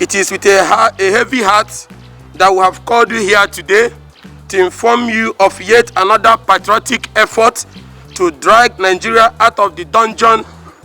It is with a heavy heart that we have called you here today to inform you of yet another patriotic effort to drag Nigeria out of the dungeon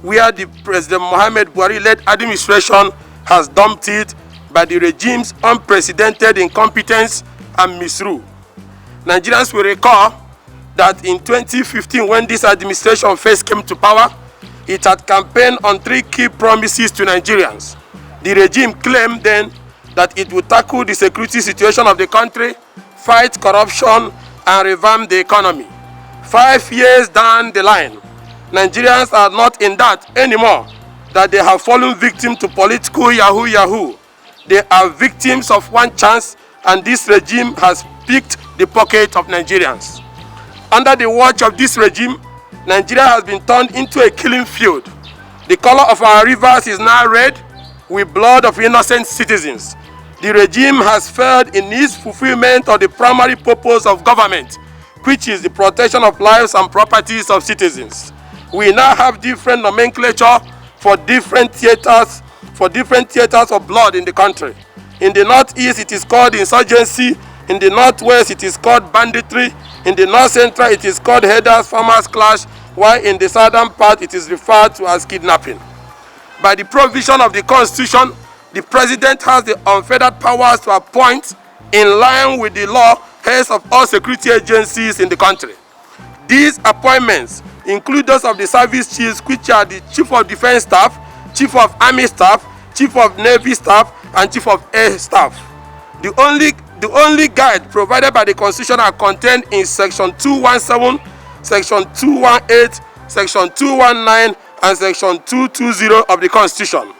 where the President Buhari-led administration has dumped it by the regime's unprecedented incompetence and misrule. Nigerians will recall that in 2015, when this administration first came to power, it had campaigned on 3 key promises to Nigerians. The regime claimed then that it would tackle the security situation of the country, fight corruption, and revamp the economy. 5 years down the line, Nigerians are not in that anymore, that they have fallen victim to political yahoo. They are victims of one chance, and this regime has picked the pocket of Nigerians. Under the watch of this regime, Nigeria has been turned into a killing field. The color of our rivers is now red with blood of innocent citizens. The regime has failed in its fulfillment of the primary purpose of government, which is the protection of lives and properties of citizens. We now have different nomenclature for different theaters of blood in the country. In the northeast, it is called insurgency. In the northwest, it is called banditry. In the north central, it is called herders farmers clash, while in the southern part, it is referred to as kidnapping. By the provision of the Constitution, the President has the unfettered powers to appoint, in line with the law, heads of all security agencies in the country. These appointments include those of the service chiefs, which are the Chief of Defense Staff, Chief of Army Staff, Chief of Navy Staff, and Chief of Air Staff. The only guide provided by the Constitution are contained in Section 217, Section 218, Section 219, and Section 220 of the Constitution.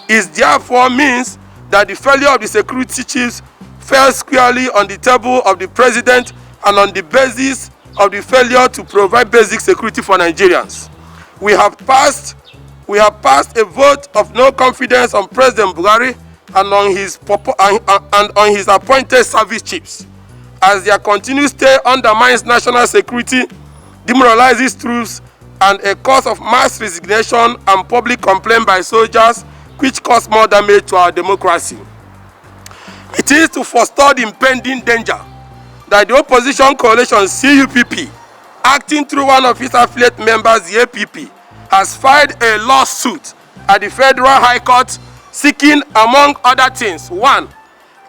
It therefore means that the failure of the security chiefs fell squarely on the table of the President and on the basis of the failure to provide basic security for Nigerians. We have passed a vote of no confidence on President Buhari and on his appointed service chiefs, as their continued stay undermines national security, demoralizes troops, and a cause of mass resignation and public complaint by soldiers, which cause more damage to our democracy. It is to forestall the impending danger that the opposition coalition CUPP, acting through one of its affiliate members, the APP, has filed a lawsuit at the Federal High Court seeking, among other things, 1.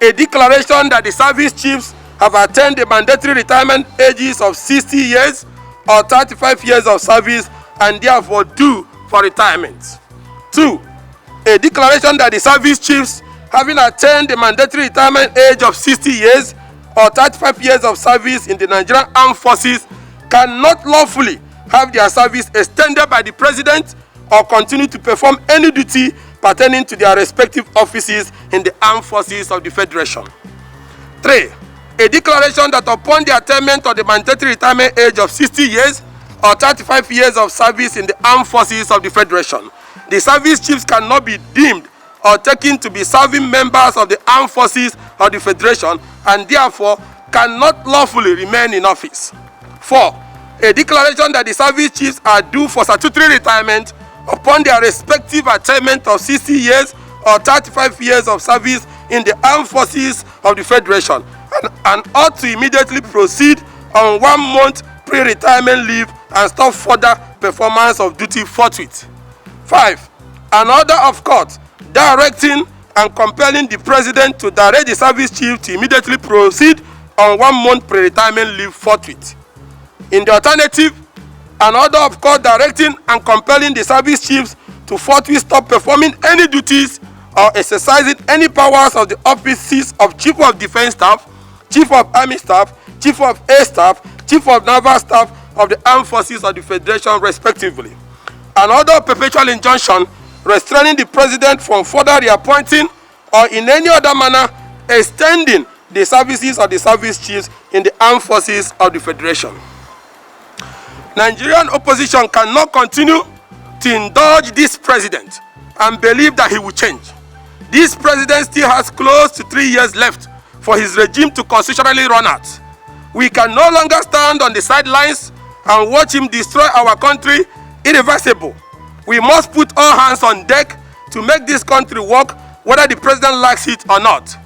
A declaration that the service chiefs have attained the mandatory retirement ages of 60 years or 35 years of service and therefore due for retirement. 2. A declaration that the service chiefs, having attained the mandatory retirement age of 60 years or 35 years of service in the Nigerian Armed Forces, cannot lawfully have their service extended by the President or continue to perform any duty pertaining to their respective offices in the Armed Forces of the Federation. 3. A declaration that upon the attainment of the mandatory retirement age of 60 years or 35 years of service in the Armed Forces of the Federation, the service chiefs cannot be deemed or taken to be serving members of the Armed Forces of the Federation and therefore cannot lawfully remain in office. 4. A declaration that the service chiefs are due for statutory retirement upon their respective attainment of 60 years or 35 years of service in the Armed Forces of the Federation and ought to immediately proceed on 1 month pre-retirement leave and stop further performance of duty forthwith. 5. An order of court directing and compelling the President to direct the service chief to immediately proceed on 1 month pre-retirement leave forthwith. In the alternative, an order of court directing and compelling the service chiefs to forthwith stop performing any duties or exercising any powers of the offices of Chief of Defense Staff, Chief of Army Staff, Chief of Air Staff, Chief of Naval Staff of the Armed Forces of the Federation, respectively. An order of perpetual injunction restraining the President from further reappointing or in any other manner extending the services of the service chiefs in the Armed Forces of the Federation. Nigerian opposition cannot continue to indulge this President and believe that he will change. This President still has close to 3 years left for his regime to constitutionally run out. We can no longer stand on the sidelines and watch him destroy our country irreversible. We must put all hands on deck to make this country work whether the president likes it or not.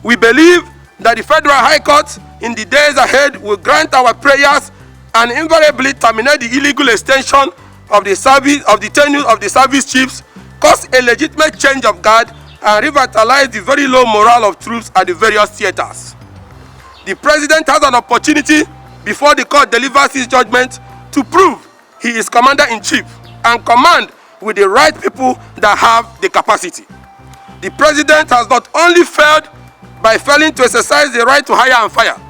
We believe that the Federal High Court in the days ahead will grant our prayers and invariably terminate the illegal extension of the service of the tenure of the service chiefs, cause a legitimate change of guard, and revitalize the very low morale of troops at the various theaters. The president has an opportunity before the court delivers his judgment to prove he is commander-in-chief and command with the right people that have the capacity. The president has not only failed by failing to exercise the right to hire and fire,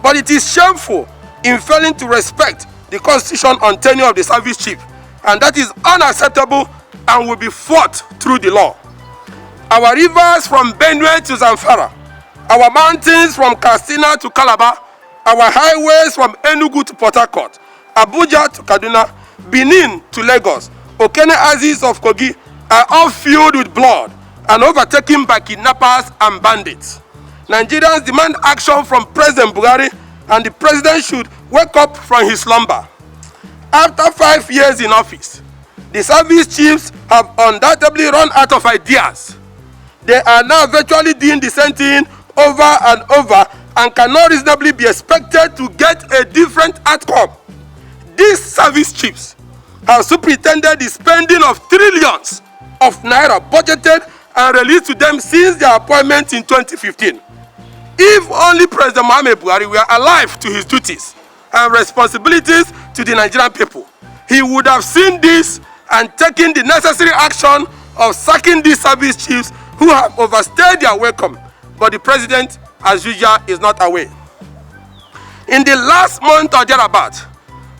but it is shameful in failing to respect the constitution on tenure of the service chief, and that is unacceptable and will be fought through the law. Our rivers from Benue to Zamfara, our mountains from Katsina to Calabar, our highways from Enugu to Port Harcourt, Abuja to Kaduna, Benin to Lagos, Okene Aziz of Kogi are all filled with blood and overtaken by kidnappers and bandits. Nigerians demand action from President Buhari, and the president should wake up from his slumber. After 5 years in office, the service chiefs have undoubtedly run out of ideas. They are now virtually doing the same thing over and over and cannot reasonably be expected to get a different outcome. These service chiefs have superintended the spending of trillions of naira budgeted and released to them since their appointment in 2015. If only President Muhammad Buhari were alive to his duties and responsibilities to the Nigerian people, he would have seen this and taken the necessary action of sacking these service chiefs who have overstayed their welcome. But the president, as usual, is not aware. In the last month or thereabout,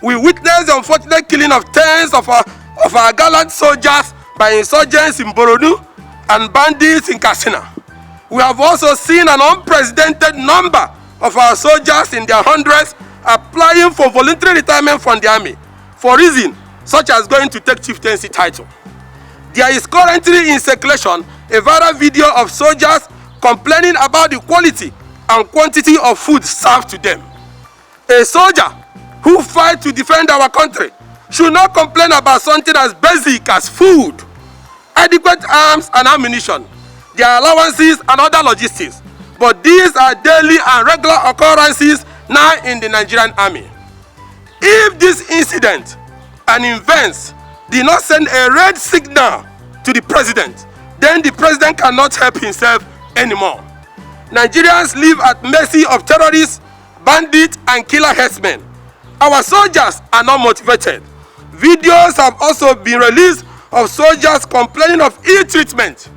we witnessed the unfortunate killing of tens of our gallant soldiers by insurgents in Boronu and bandits in Katsina. We have also seen an unprecedented number of our soldiers in their hundreds applying for voluntary retirement from the army for reasons such as going to take chieftaincy title. There is currently in circulation a viral video of soldiers complaining about the quality and quantity of food served to them. A soldier who fights to defend our country should not complain about something as basic as food, adequate arms and ammunition, their allowances and other logistics. But these are daily and regular occurrences now in the Nigerian army. If this incident and events did not send a red signal to the president, then the president cannot help himself anymore. Nigerians live at mercy of terrorists, bandits, and killer herdsmen. Our soldiers are not motivated. Videos have also been released of soldiers complaining of ill treatment,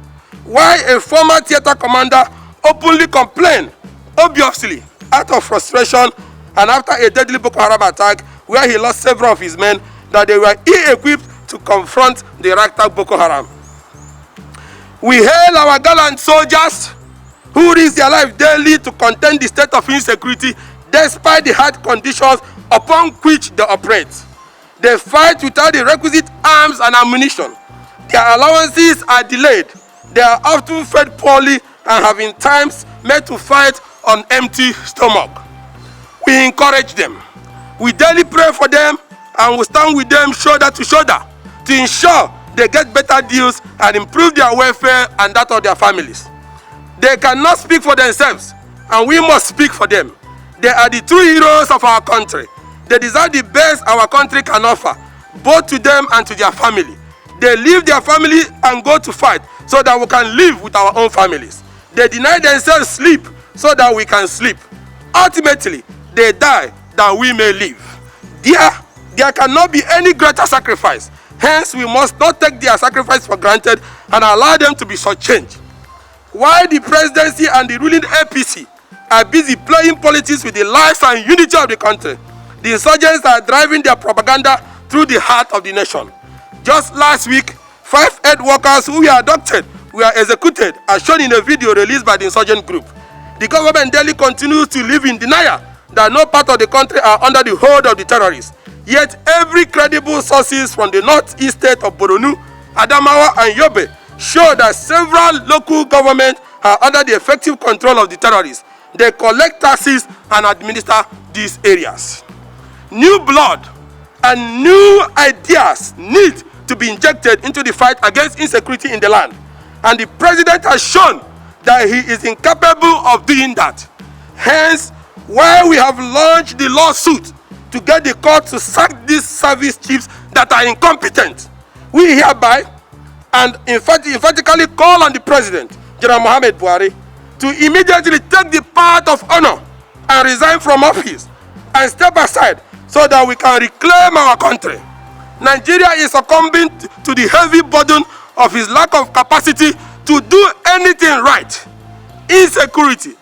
while a former theater commander openly complained, obviously out of frustration and after a deadly Boko Haram attack where he lost several of his men, that they were ill-equipped to confront the ragtag Boko Haram. We hail our gallant soldiers who risk their life daily to contend the state of insecurity despite the hard conditions upon which they operate. They fight without the requisite arms and ammunition. Their allowances are delayed. They are often fed poorly and have in times made to fight on empty stomach. We encourage them. We daily pray for them and we stand with them shoulder to shoulder to ensure they get better deals and improve their welfare and that of their families. They cannot speak for themselves, and we must speak for them. They are the true heroes of our country. They deserve the best our country can offer, both to them and to their family. They leave their family and go to fight so that we can live with our own families. They deny themselves sleep so that we can sleep. Ultimately, they die that we may live. There cannot be any greater sacrifice. Hence, we must not take their sacrifice for granted and allow them to be shortchanged. While the presidency and the ruling APC are busy playing politics with the life and unity of the country, the insurgents are driving their propaganda through the heart of the nation. Just last week, 5 head workers who were abducted were executed, as shown in a video released by the insurgent group. The government daily continues to live in denial that no part of the country are under the hold of the terrorists. Yet every credible sources from the northeast state of Boronu, Adamawa and Yobe show that several local governments are under the effective control of the terrorists. They collect taxes and administer these areas. New blood and new ideas need to be injected into the fight against insecurity in the land. And the president has shown that he is incapable of doing that. Hence, why we have launched the lawsuit to get the court to sack these service chiefs that are incompetent. We hereby and emphatically call on the President, General Muhammad Buhari, to immediately take the path of honor and resign from office and step aside so that we can reclaim our country. Nigeria is succumbing to the heavy burden of his lack of capacity to do anything right. Insecurity,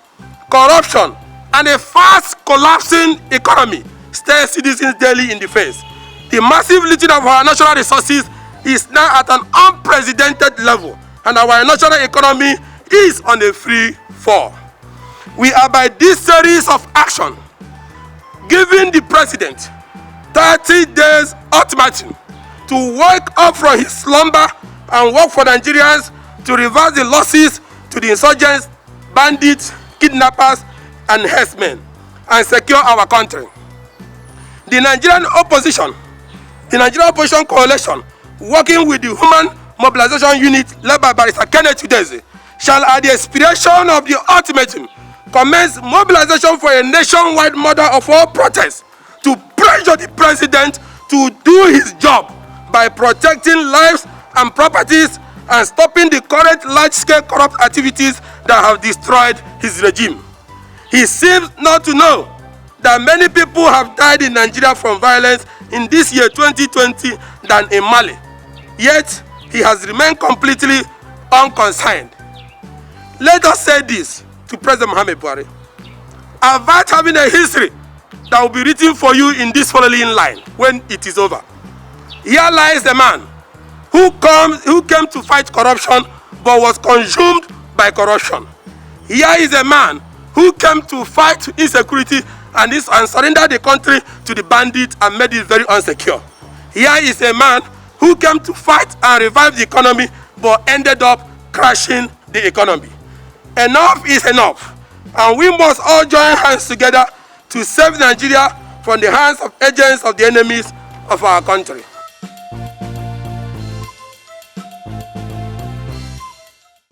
corruption, and a fast collapsing economy stare citizens daily in the face. The massive looting of our national resources is now at an unprecedented level, and our national economy is on a free fall. We are by this series of action giving the president 30 days ultimatum to wake up from his slumber and work for Nigerians to reverse the losses to the insurgents, bandits, kidnappers, and herdsmen, and secure our country. The Nigerian opposition coalition, working with the Human Mobilization Unit led by Barrister Kenneth Udeze, shall at the expiration of the ultimatum commence mobilization for a nationwide model of all protests to pressure the president to do his job by protecting lives and properties and stopping the current large-scale corrupt activities that have destroyed his regime. He seems not to know that many people have died in Nigeria from violence in this year 2020 than in Mali. Yet, he has remained completely unconcerned. Let us say this to President Muhammad Buhari. Avoid having a history that will be written for you in this following line when it is over. Here lies the man who came to fight corruption but was consumed by corruption. Here is a man who came to fight insecurity and surrendered the country to the bandits and made it very insecure. Here is a man who came to fight and revive the economy but ended up crashing the economy. Enough is enough, and we must all join hands together to save Nigeria from the hands of agents of the enemies of our country.